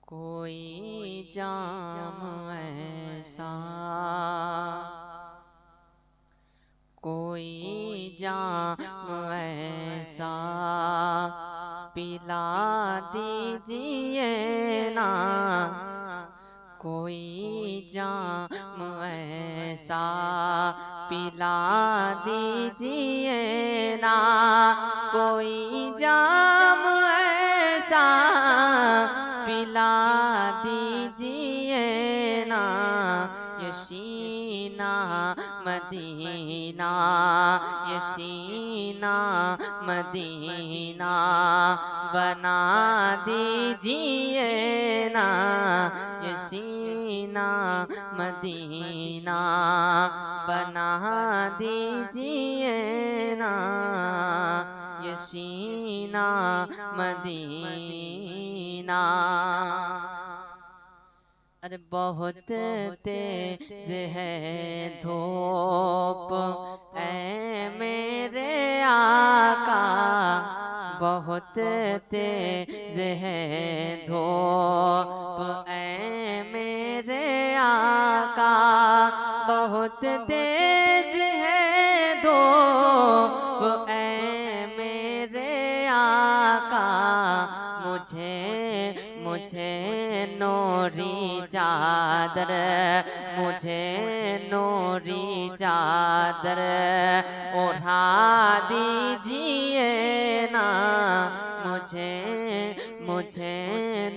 कोई जाम ऐसा, कोई जाम ऐसा पिला दीजिए ना, कोई जाम ऐसा पिला दीजिए ना, कोई जाम ऐसा पिला दीजिए ना, ये सीना मदीना, ये सीना मदीना बना दीजिए ना, ये सीना मदीना बना दीजिए ना, ये सीना मदीना। अरे बहुत तेज है धूप ऐ मेरे आका, बहुत तेज है धूप ऐ मेरे आका, बहुत तेज है धूप ऐ मेरे आका, मुझे नूरी चादर, मुझे नूरी चादर ओढ़ा दीजिए ना, मुझे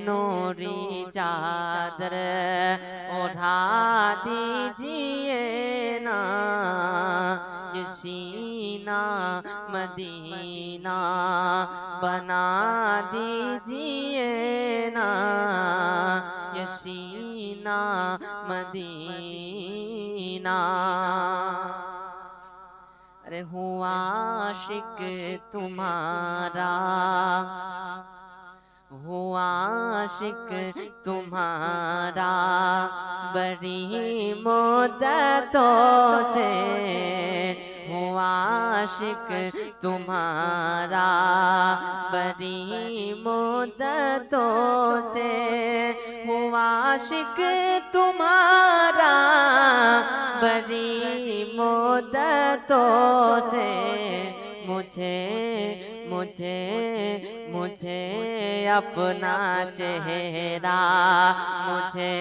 नूरी चादर ओढ़ा दीजिए ना, ये सीना मदीना बना दीजिए ना, ये सीना मदीना। अरे हुआ आशिक तुम्हारा, हुआ आशिक तुम्हारा बड़ी मुद्दतों से, हुआ आशिक तुम्हारा बड़ी मुद्दतों से, हुआ आशिक तुम्हारा बड़ी मुद्दतों से, मुझे अपना चेहरा, मुझे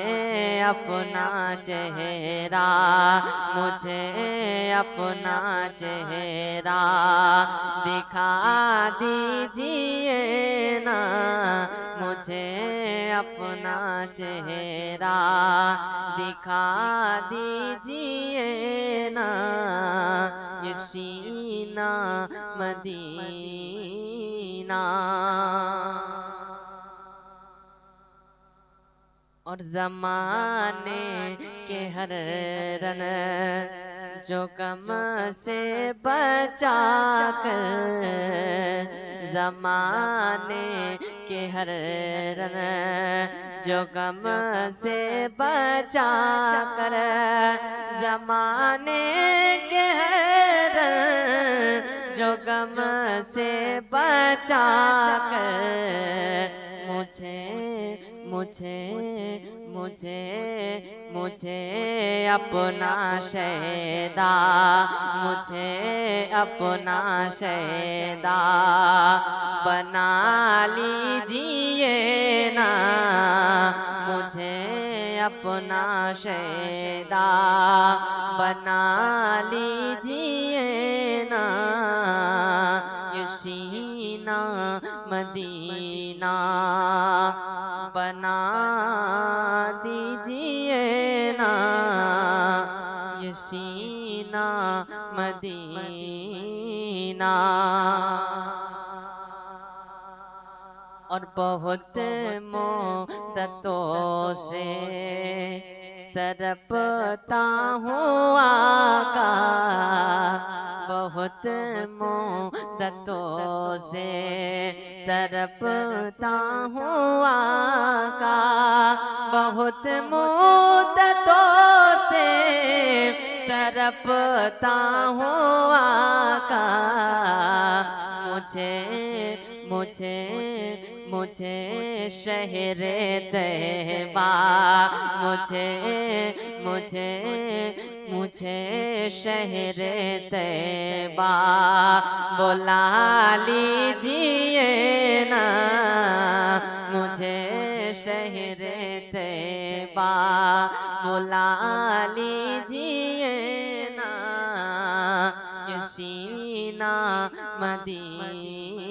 अपना चेहरा, मुझे अपना चेहरा दिखा दीजिए ना, मुझे अपना चेहरा दिखा दीजिए ना, ये सीना मदीना। और ज़माने के हर रन जो गम से बचा कर, ज़माने के हर रन जो गम से बचा कर, ज़माने के हर रन जो गम से बचा कर, मुझे अपना शहदा, मुझे अपना शहदा बना लीजिए ना, मुझे अपना शहदा बना लीजिए ना, ये सीना मदीना बना दीजिए ना, ये सीना मदीना। और बहुत मुद्दतों से तड़पता हूँ आका, बहुत मुद्दतों से तड़पता हूँ आका, बहुत मुद्दतों से तड़पता हूँ आका, मुझे मुझे शहर तैबा मुझे मुझे मुझे शहर तैबा बुला लीजिए ना मुझे शहर तैबा बुला लीजिए ना ये सीना मदीना